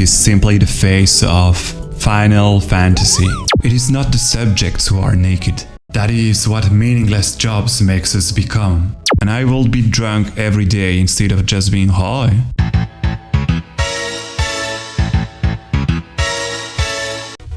he's simply the face of Final Fantasy. It is not the subjects who are naked. That is what meaningless jobs makes us become. And I will be drunk every day instead of just being high.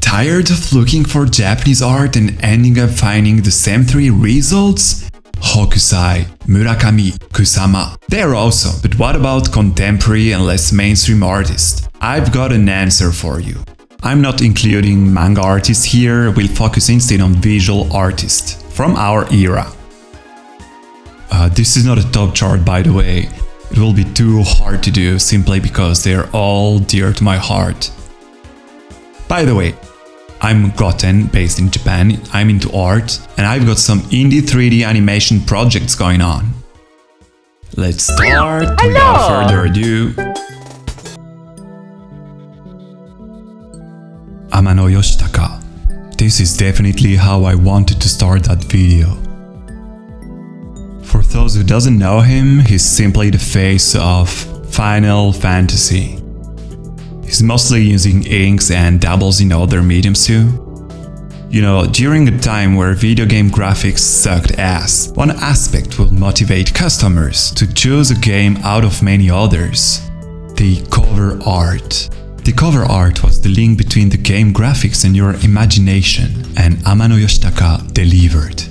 Tired of looking for Japanese art and ending up finding the same 3 results? Hokusai, Murakami, Kusama. They're awesome, but what about contemporary and less mainstream artists? I've got an answer for you. I'm not including manga artists here, we'll focus instead on visual artists from our era. This is not a top chart, by the way. It will be too hard to do simply because they're all dear to my heart. By the way, I'm Goten, based in Japan, I'm into art, and I've got some indie 3D animation projects going on. Let's start without further ado. AMANO Yoshitaka. This is definitely how I wanted to start that video. For those who doesn't know him, he's simply the face of Final Fantasy. He's mostly using inks and dabbles in other mediums too. You know, during a time where video game graphics sucked ass, one aspect will motivate customers to choose a game out of many others: the cover art. The cover art was the link between the game graphics and your imagination, and AMANO Yoshitaka delivered.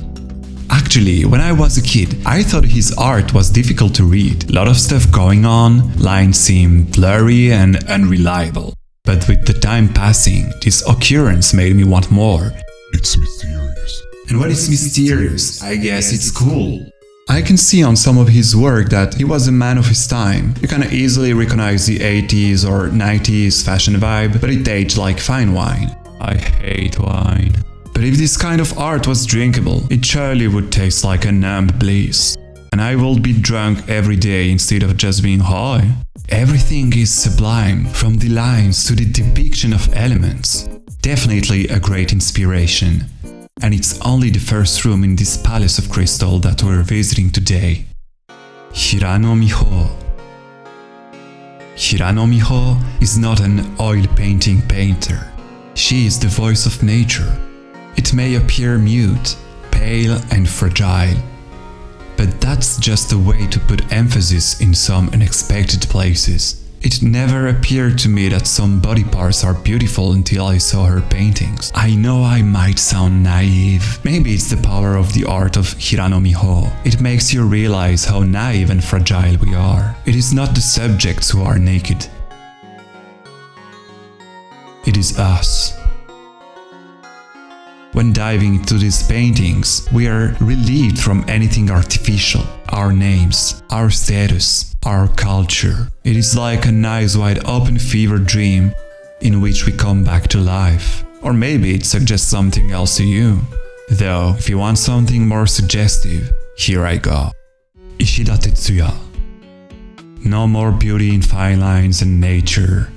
Actually, when I was a kid, I thought his art was difficult to read. A lot of stuff going on, lines seemed blurry and unreliable. But with the time passing, this occurrence made me want more. It's mysterious. And when it's mysterious, I guess it's cool. I can see on some of his work that he was a man of his time. You can easily recognize the 80s or 90s fashion vibe, but it aged like fine wine. I hate wine. But if this kind of art was drinkable, it surely would taste like a numb bliss. And I will be drunk every day instead of just being high. Everything is sublime, from the lines to the depiction of elements. Definitely a great inspiration. And it's only the first room in this palace of crystal that we're visiting today. Hirano Miho. Hirano Miho is not an oil painting painter. She is the voice of nature. It may appear mute, pale and fragile, but that's just a way to put emphasis in some unexpected places. It never appeared to me that some body parts are beautiful until I saw her paintings. I know I might sound naive. Maybe it's the power of the art of Hirano Miho. It makes you realize how naive and fragile we are. It is not the subjects who are naked. It is us. When diving into these paintings, we are relieved from anything artificial. Our names, our status, our culture. It is like a nice wide open fever dream in which we come back to life. Or maybe it suggests something else to you. Though, if you want something more suggestive, here I go. Ishida Tetsuya. No more beauty in fine lines and nature.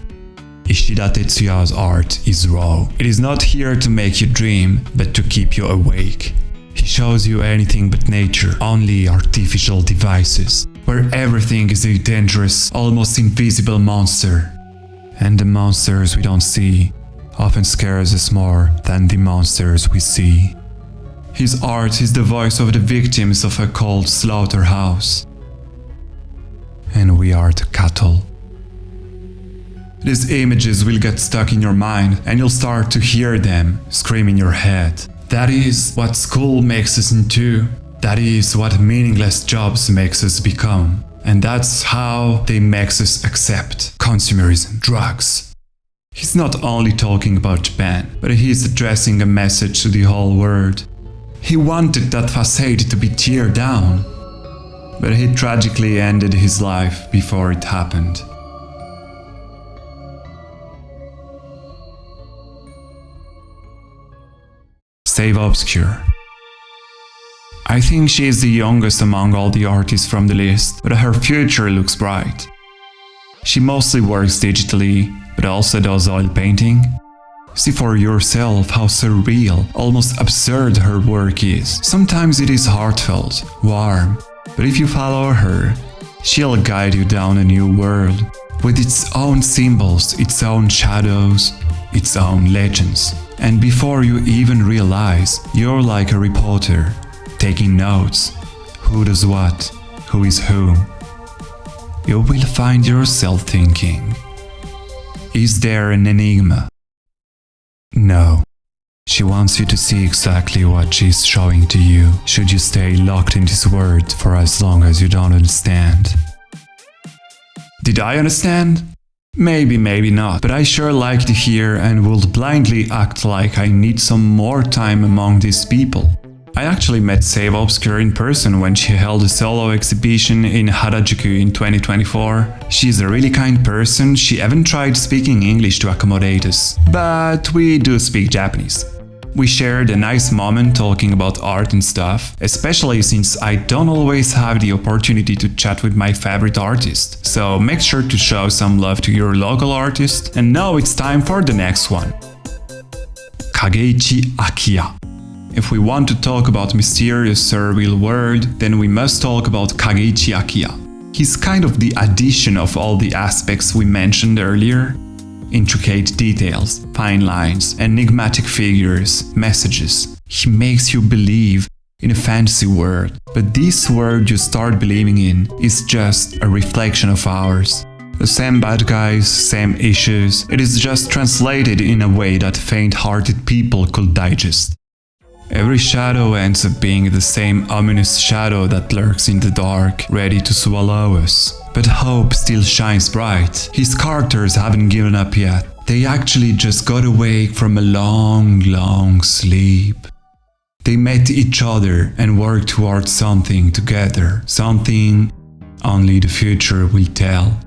Ishida Tetsuya's art is raw. It is not here to make you dream, but to keep you awake. He shows you anything but nature, only artificial devices, where everything is a dangerous, almost invisible monster. And the monsters we don't see often scares us more than the monsters we see. His art is the voice of the victims of a cold slaughterhouse. And we are the cattle. These images will get stuck in your mind and you'll start to hear them scream in your head. That is what school makes us into. That is what meaningless jobs makes us become. And that's how they makes us accept consumerism, drugs. He's not only talking about Japan, but he's addressing a message to the whole world. He wanted that facade to be teared down, but he tragically ended his life before it happened. Save Obscure. I think she is the youngest among all the artists from the list, but her future looks bright. She mostly works digitally, but also does oil painting. See for yourself how surreal, almost absurd her work is. Sometimes it is heartfelt, warm, but if you follow her, she'll guide you down a new world. with its own symbols, its own shadows, its own legends. And before you even realize, you're like a reporter, taking notes. Who does what? Who is who? You will find yourself thinking, is there an enigma? No. She wants you to see exactly what she's showing to you, should you stay locked in this word for as long as you don't understand. Did I understand? Maybe, maybe not, but I sure like to hear and would blindly act like I need some more time among these people. I actually met Seiwa Obscure in person when she held a solo exhibition in Harajuku in 2024. She's a really kind person, she even tried speaking English to accommodate us, but we do speak Japanese. We shared a nice moment talking about art and stuff, especially since I don't always have the opportunity to chat with my favorite artist. So make sure to show some love to your local artist. And now it's time for the next one. Kageichi Akiya. If we want to talk about mysterious surreal world, then we must talk about Kageichi Akiya. He's kind of the addition of all the aspects we mentioned earlier. Intricate details, fine lines, enigmatic figures, messages. He makes you believe in a fantasy world, but this world you start believing in is just a reflection of ours. The same bad guys, same issues, it is just translated in a way that faint-hearted people could digest. Every shadow ends up being the same ominous shadow that lurks in the dark, ready to swallow us. But hope still shines bright. His characters haven't given up yet. They actually just got awake from a long, long sleep. They met each other and worked towards something together. Something only the future will tell.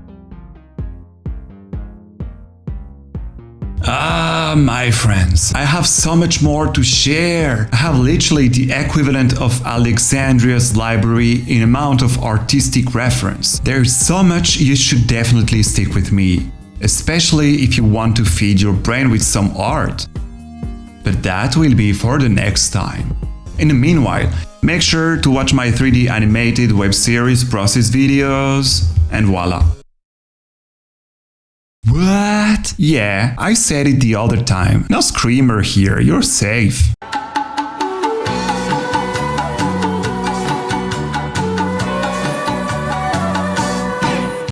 My friends, I have so much more to share. I have literally the equivalent of Alexandria's library in amount of artistic reference. There's so much you should definitely stick with me, especially if you want to feed your brain with some art. But that will be for the next time. In the meanwhile, make sure to watch my 3D animated web series process videos, and voila. What? Yeah, I said it the other time. No screamer here, you're safe.